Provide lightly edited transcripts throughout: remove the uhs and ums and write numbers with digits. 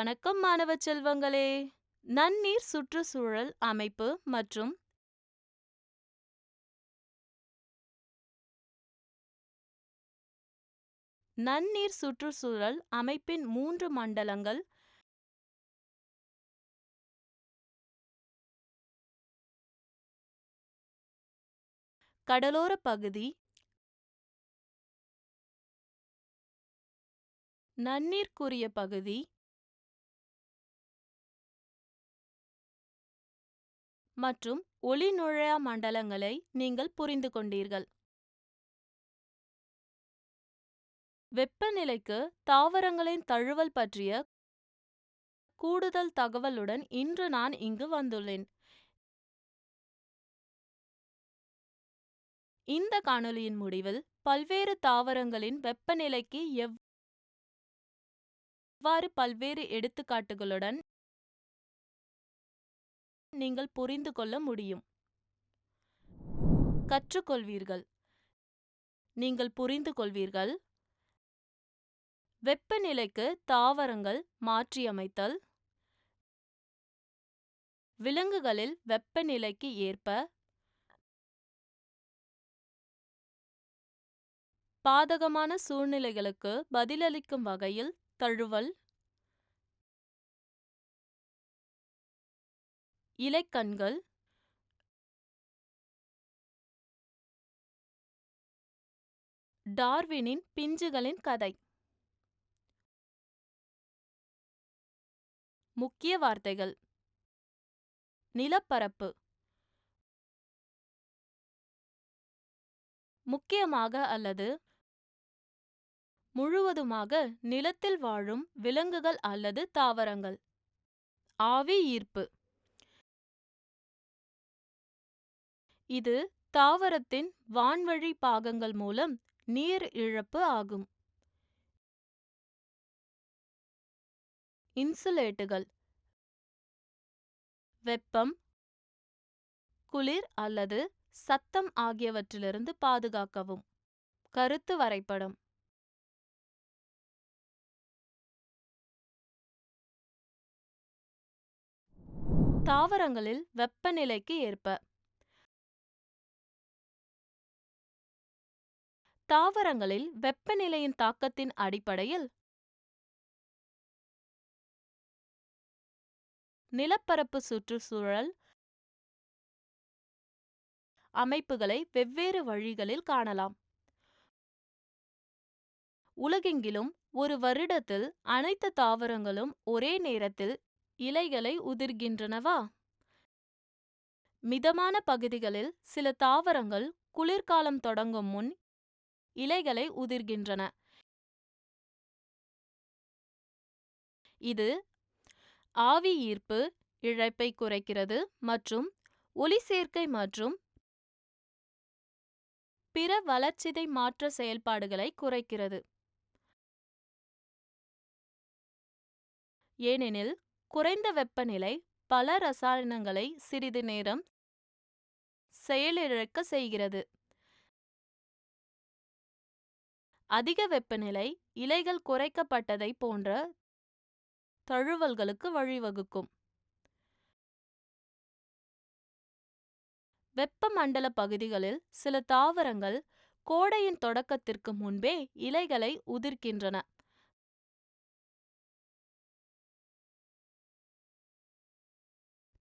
வணக்கம் மாணவ செல்வங்களே. நன்னீர் சுற்றுச்சூழல் அமைப்பு மற்றும் நன்னீர் சுற்றுச்சூழல் அமைப்பின் 3 மண்டலங்கள் கடலோர பகுதி, நன்னீர்க்குரிய பகுதி மற்றும் ஒளிநுழையா மண்டலங்களை நீங்கள் புரிந்து கொண்டீர்கள். வெப்பநிலைக்கு தாவரங்களின் தழுவல் பற்றிய கூடுதல் தகவலுடன் இன்று நான் இங்கு வந்துள்ளேன். இந்த காணொளியின் முடிவில் பல்வேறு தாவரங்களின் வெப்பநிலைக்கு எவ்வாறு பல்வேறு எடுத்துக்காட்டுகளுடன் நீங்கள் புரிந்து கொள்ள முடியும் கற்றுக்கொள்வீர்கள். நீங்கள் புரிந்து கொள்வீர்கள். வெப்பநிலைக்கு தாவரங்கள் மாற்றியமைத்தல், விலங்குகளில் வெப்பநிலைக்கு ஏற்ப பாதகமான சூழ்நிலைகளுக்கு பதிலளிக்கும் வகையில் தழுவல், இலைக்கண்கள், டார்வினின் பிஞ்சுகளின் கதை. முக்கிய வார்த்தைகள்: நிலப்பரப்பு, முக்கியமாக அல்லது முழுவதுமாக நிலத்தில் வாழும் விலங்குகள் அல்லது தாவரங்கள். ஆவி ஈர்ப்பு, இது தாவரத்தின் வான்வழி பாகங்கள் மூலம் நீர் இழப்பு ஆகும். இன்சுலேட்டுகள், வெப்பம், குளிர் அல்லது சத்தம் ஆகியவற்றிலிருந்து பாதுகாக்கவும். கருத்து வரைபடம். தாவரங்களில் வெப்பநிலைக்கு ஏற்ப. தாவரங்களில் வெப்பநிலையின் தாக்கத்தின் அடிப்படையில் நிலப்பரப்பு சுற்றுச்சூழல் அமைப்புகளை வெவ்வேறு வழிகளில் காணலாம். உலகெங்கிலும் ஒரு வருடத்தில் அனைத்து தாவரங்களும் ஒரே நேரத்தில் இலைகளை உதிர்கின்றனவா? மிதமான பகுதிகளில் சில தாவரங்கள் குளிர்காலம் தொடங்கும் முன் இலைகளை உதிர்கின்றன. இது ஆவி ஈர்ப்பு இழப்பை குறைக்கிறது மற்றும் ஒளிச்சேர்க்கை மற்றும் பிற வளர்சிதை மாற்ற செயல்பாடுகளை குறைக்கிறது. ஏனெனில் குறைந்த வெப்பநிலை பல ரசாயனங்களை சிறிது நேரம் செயலிழக்க செய்கிறது. அதிக வெப்பநிலை இலைகள் குறைக்கப்பட்டதை போன்ற தழுவல்களுக்கு வழிவகுக்கும். வெப்பமண்டல பகுதிகளில் சில தாவரங்கள் கோடையின் தொடக்கத்திற்கு முன்பே இலைகளை உதிர்க்கின்றன.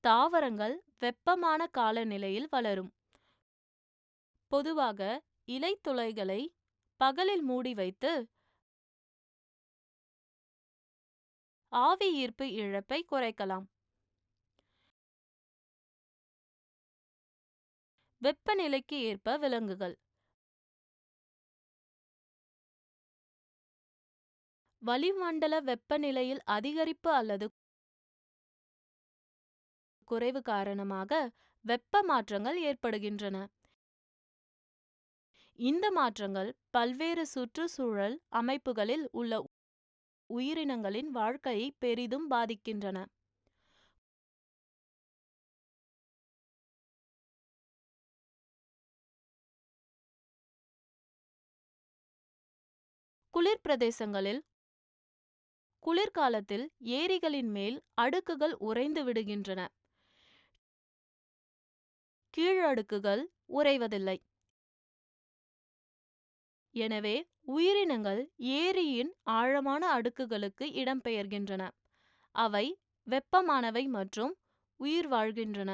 தாவரங்கள் வெப்பமான காலநிலையில் வளரும். பொதுவாக இலைத்துளைகளை பகலில் மூடி வைத்து ஆவி ஈர்ப்பு இழப்பை குறைக்கலாம். வெப்பநிலைக்கு ஏற்ப விலங்குகள். வளிமண்டல வெப்பநிலையில் அதிகரிப்பு அல்லது குறைவு காரணமாக வெப்ப மாற்றங்கள் ஏற்படுகின்றன. இந்த மாற்றங்கள் பல்வேறு சுற்றுச்சூழல் அமைப்புகளில் உள்ள உயிரினங்களின் வாழ்க்கையை பெரிதும் பாதிக்கின்றன. குளிர் பிரதேசங்களில் குளிர்காலத்தில் ஏரிகளின் மேல் அடுக்குகள் உறைந்து விடுகின்றன. கீழடுக்குகள் உறைவதில்லை. எனவே உயிரினங்கள் ஏரியின் ஆழமான அடுக்குகளுக்கு இடம்பெயர்கின்றன. அவை வெப்பமானவை மற்றும் உயிர் வாழ்கின்றன.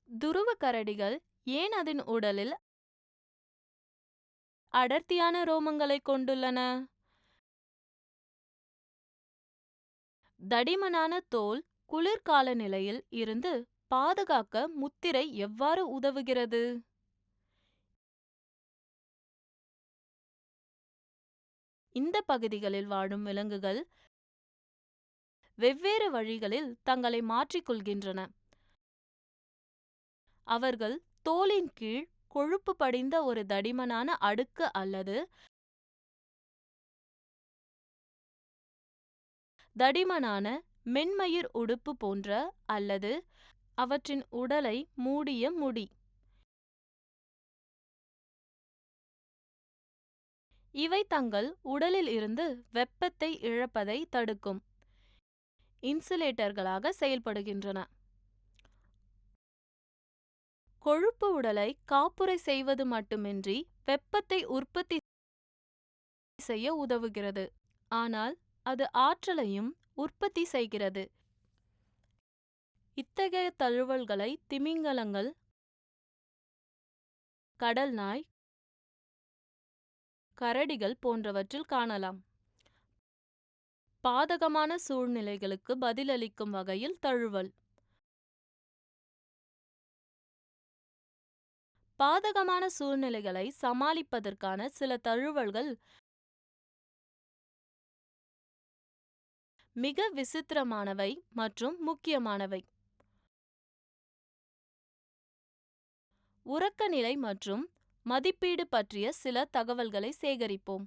துருவ கரடிகள் ஏன் அதன் உடலில் அடர்த்தியான ரோமங்களை கொண்டுள்ளன? தடிமனான தோல் குளிர்கால நிலையில் இருந்து பாதுகாக்க முத்திரை எவ்வாறு உதவுகிறது? இந்த பகுதிகளில் வாழும் விலங்குகள் வெவ்வேறு வழிகளில் தங்களை மாற்றிக்கொள்கின்றன. அவர்கள் தோலின் கீழ் கொழுப்பு படிந்த ஒரு தடிமனான அடுக்கு அல்லது தடிமனான மென்மயிர் உடுப்பு போன்ற அல்லது அவற்றின் உடலை மூடிய முடி. இவை தங்கள் உடலில் இருந்து வெப்பத்தை இழப்பதை தடுக்கும் இன்சுலேட்டர்களாக செயல்படுகின்றன. கொழுப்பு உடலை காப்புறை செய்வது மட்டுமின்றி வெப்பத்தை உற்பத்தி செய்ய உதவுகிறது. ஆனால் அது ஆற்றலையும் உற்பத்தி செய்கிறது. இத்தகைய தழுவல்களை திமிங்கலங்கள், கடல் நாய், கரடிகள் போன்றவற்றில் காணலாம். பாதகமான சூழ்நிலைகளுக்கு பதிலளிக்கும் வகையில் தழுவல். பாதகமான சூழ்நிலைகளை சமாளிப்பதற்கான சில தழுவல்கள் மிக விசித்திரமானவை மற்றும் முக்கியமானவை. உறக்க நிலை மற்றும் மதிப்பீடு பற்றிய சில தகவல்களை சேகரிப்போம்.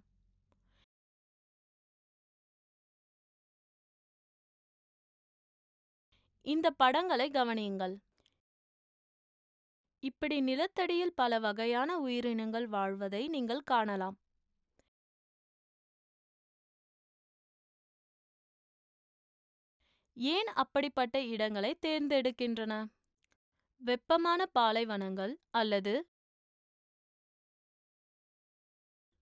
இந்த படங்களை கவனியுங்கள். இப்படி நிலத்தடியில் பல வகையான உயிரினங்கள் வாழ்வதை நீங்கள் காணலாம். ஏன் அப்படிப்பட்ட இடங்களை தேர்ந்தெடுக்கின்றன? வெப்பமான பாலைவனங்கள் அல்லது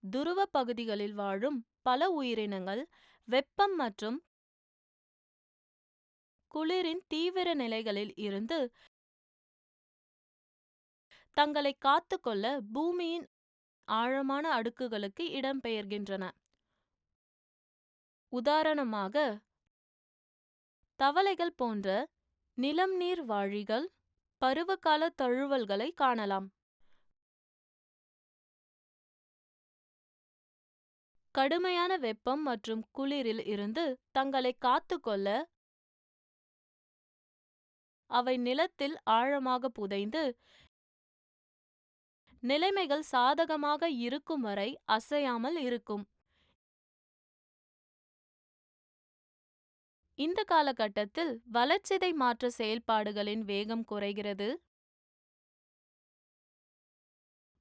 துருவ பகுதிகளில் வாழும் பல உயிரினங்கள் வெப்பம் மற்றும் குளிரின் தீவிர நிலைகளில் இருந்து தங்களை காத்துக்கொள்ள பூமியின் ஆழமான அடுக்குகளுக்கு இடம்பெயர்கின்றன. உதாரணமாக, தவளைகள் போன்ற நிலம் நீர் வாழிகள் பருவகால தழுவல்களை காணலாம். கடுமையான வெப்பம் மற்றும் குளிரில் இருந்து தங்களை காத்துக்கொள்ள அவை நிலத்தில் ஆழமாக புதைந்து நிலைமைகள் சாதகமாக இருக்கும் வரை அசையாமல் இருக்கும். இந்த காலகட்டத்தில் வளர்சிதை மாற்ற செயல்பாடுகளின் வேகம் குறைகிறது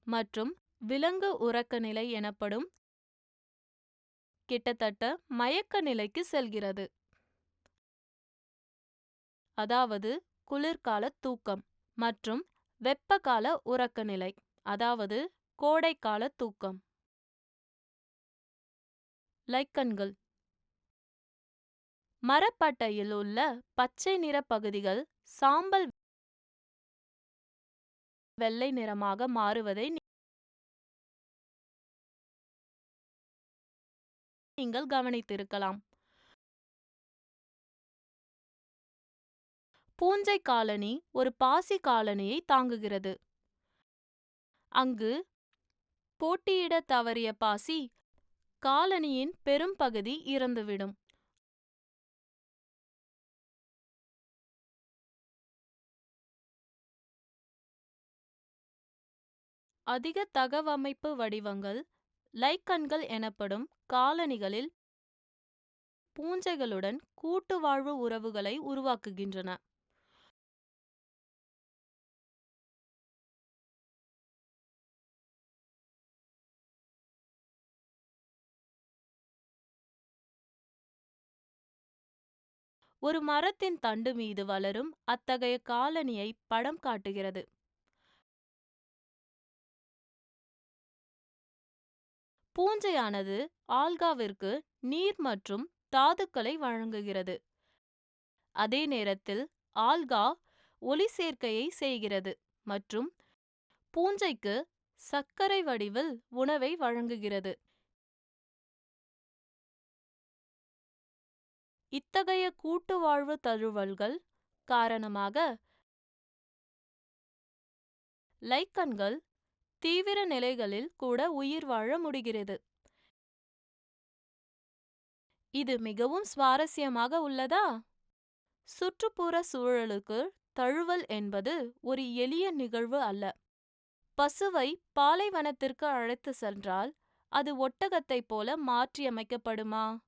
மற்றும் விலங்கு உறக்க நிலை எனப்படும் கிட்டத்தட்ட மயக்க நிலைக்கு செல்கிறது. அதாவது குளிர்கால தூக்கம் மற்றும் வெப்பகால உறக்க நிலை, அதாவது கோடைக்கால தூக்கம். லைக்கன்கள். மரப்பட்டையில் உள்ள பச்சை நிற பகுதிகள் சாம்பல் வெள்ளை நிறமாக மாறுவதை நீங்கள் கவனித்திருக்கலாம். பூஞ்சை காலனி ஒரு பாசி காலனியை தாங்குகிறது. அங்கு போட்டியிட தவறிய பாசி காலனியின் பெரும் பகுதி இறந்துவிடும். அதிக தகவமைப்பு வடிவங்கள் லைக்கன்கள் எனப்படும் காலனிகளில் பூஞ்சைகளுடன் கூட்டு வாழ்வு உறவுகளை உருவாக்குகின்றன. ஒரு மரத்தின் தண்டு மீது வளரும் அத்தகைய காலனியை படம் காட்டுகிறது. பூஞ்சையானது ஆல்காவிற்கு நீர் மற்றும் தாதுக்களை வழங்குகிறது. அதே நேரத்தில் ஆல்கா ஒளிச்சேர்க்கையை செய்கிறது மற்றும் பூஞ்சைக்கு சர்க்கரை வடிவில் உணவை வழங்குகிறது. இத்தகைய கூட்டுவாழ்வு தழுவல்கள் காரணமாக லைக்கன்கள் தீவிர நிலைகளில் கூட உயிர் வாழ முடிகிறது. இது மிகவும் சுவாரஸ்யமாக உள்ளதா? சுற்றுப்புற சூழலுக்கு தழுவல் என்பது ஒரு எளிய நிகழ்வு அல்ல. பசுவை பாலைவனத்திற்கு அழைத்து சென்றால் அது ஒட்டகத்தைப் போல மாற்றியமைக்கப்படுமா?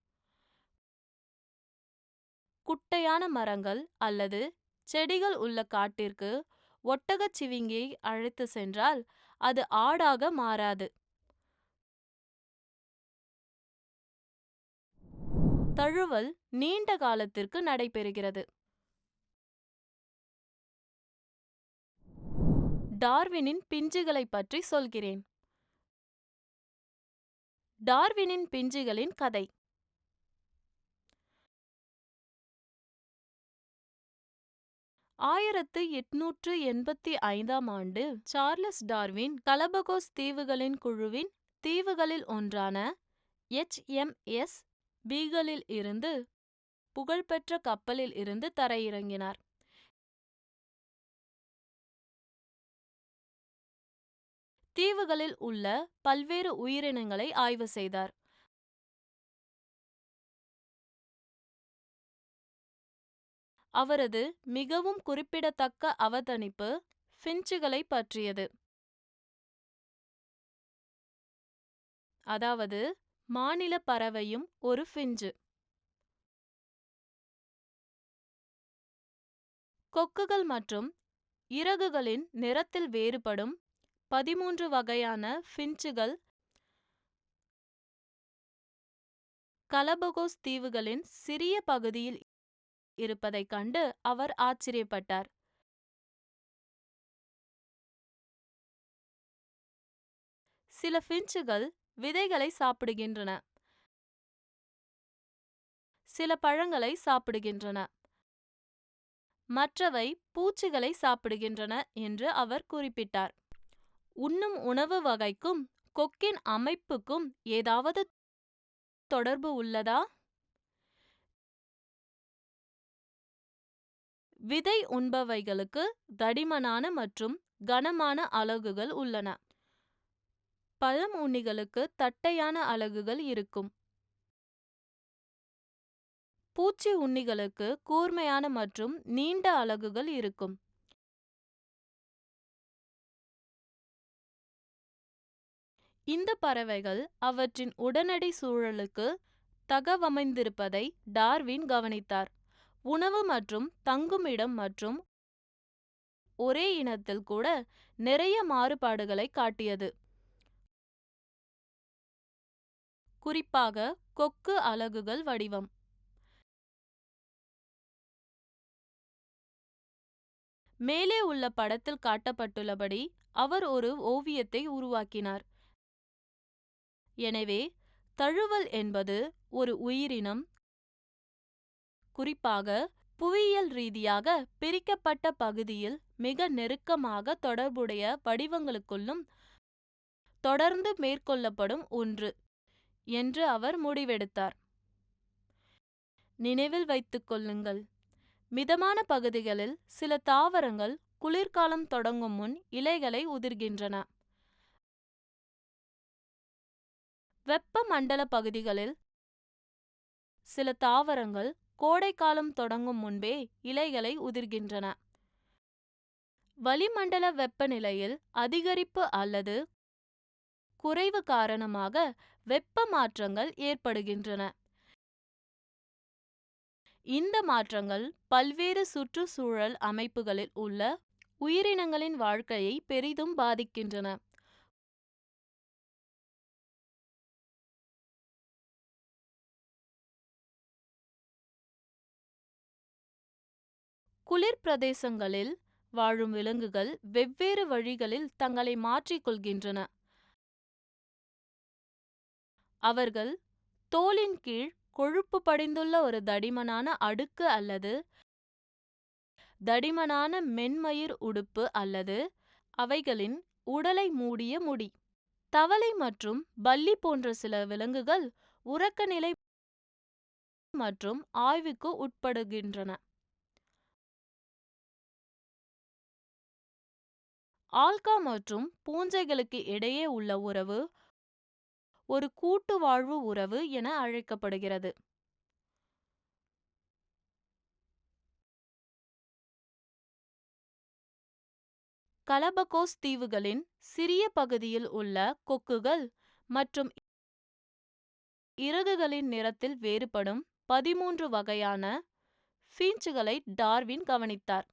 குட்டையான மரங்கள் அல்லது செடிகள் உள்ள காட்டிற்கு ஒட்டகச் சிவிங்கியை அழைத்து சென்றால் அது ஆடாக மாறாது. தழுவல் நீண்ட காலத்திற்கு நடைபெறுகிறது. டார்வினின் பிஞ்சுகளை பற்றி சொல்கிறேன். டார்வினின் பிஞ்சுகளின் கதை. 1885ஆம் ஆண்டு சார்லஸ் டார்வின் கலபகோஸ் தீவுகளின் குழுவின் தீவுகளில் ஒன்றான HMS பீகலில் இருந்து புகழ்பெற்ற கப்பலில் இருந்து தரையிறங்கினார். தீவுகளில் உள்ள பல்வேறு உயிரினங்களை ஆய்வு செய்தார். அவரது மிகவும் குறிப்பிடத்தக்க அவதானிப்பு ஃபின்ச்சுகளை பற்றியது. அதாவது மாநில பறவையும் ஒரு ஃபின்ச்சு. கொக்குகள் மற்றும் இறகுகளின் நிறத்தில் வேறுபடும் 13 வகையான ஃபின்ச்சுகள் கலபகோஸ் தீவுகளின் சிறிய பகுதியில் இருப்பதைக் கண்டு அவர் ஆச்சரியப்பட்டார். சில ஃபின்ச்சுகள் விதைகளை சாப்பிடுகின்றன, சில பழங்களை சாப்பிடுகின்றன, மற்றவை பூச்சிகளை சாப்பிடுகின்றன என்று அவர் குறிப்பிட்டார். உண்ணும் உணவு வகைக்கும் கொக்கின் அமைப்புக்கும் ஏதாவது தொடர்பு உள்ளதா? விதை உண்பவைகளுக்கு தடிமனான மற்றும் கனமான அலகுகள் உள்ளன. பழம் உண்ணிகளுக்கு தட்டையான அலகுகள் இருக்கும். பூச்சி உண்ணிகளுக்கு கூர்மையான மற்றும் நீண்ட அலகுகள் இருக்கும். இந்த பறவைகள் அவற்றின் உடனடி சூழலுக்கு தகவமைந்திருப்பதை டார்வின் கவனித்தார். உணவு மற்றும் தங்குமிடம் மற்றும் ஒரே இனத்தில் கூட நிறைய மாறுபாடுகளை காட்டியது. குறிப்பாக கொக்கு அலகுகள் வடிவம். மேலே உள்ள படத்தில் காட்டப்பட்டுள்ளபடி அவர் ஒரு ஓவியத்தை உருவாக்கினார். எனவே தழுவல் என்பது ஒரு உயிரினம், குறிப்பாக புவியியல் ரீதியாக பிரிக்கப்பட்ட பகுதியில் மிக நெருக்கமாக தொடர்புடைய வடிவங்களுக்குள்ளும் தொடர்ந்து மேற்கொள்ளப்படும் ஒன்று என்று அவர் முடிவெடுத்தார். நினைவில் வைத்துக் கொள்ளுங்கள், மிதமான பகுதிகளில் சில தாவரங்கள் குளிர்காலம் தொடங்கும் முன் இலைகளை உதிர்கின்றன. வெப்பமண்டல பகுதிகளில் சில தாவரங்கள் கோடைக்காலம் தொடங்கும் முன்பே இலைகளை உதிர்கின்றன. வளிமண்டல வெப்பநிலையில் அதிகரிப்பு அல்லது குறைவு காரணமாக வெப்ப மாற்றங்கள் ஏற்படுகின்றன. இந்த மாற்றங்கள் பல்வேறு சுற்றுச்சூழல் அமைப்புகளில் உள்ள உயிரினங்களின் வாழ்க்கையை பெரிதும் பாதிக்கின்றன. குளிர் பிரதேசங்களில் வாழும் விலங்குகள் வெவ்வேறு வழிகளில் தங்களை மாற்றிக் கொள்கின்றன. அவர்கள் தோலின் கீழ் கொழுப்பு படிந்துள்ள ஒரு தடிமனான அடுக்கு அல்லது தடிமனான மென்மயிர் உடுப்பு அல்லது அவைகளின் உடலை மூடிய முடி. தவளை மற்றும் பல்லி போன்ற சில விலங்குகள் உறக்க நிலை மற்றும் ஆய்வுக்கு உட்படுகின்றன. ஆல்கா மற்றும் பூஞ்சைகளுக்கு இடையே உள்ள உறவு ஒரு கூட்டு வாழ்வு உறவு என அழைக்கப்படுகிறது. கலபகோஸ் தீவுகளின் சிறிய பகுதியில் உள்ள கொக்குகள் மற்றும் இறகுகளின் நிறத்தில் வேறுபடும் 13 வகையான ஃபின்ச்களை டார்வின் கவனித்தார்.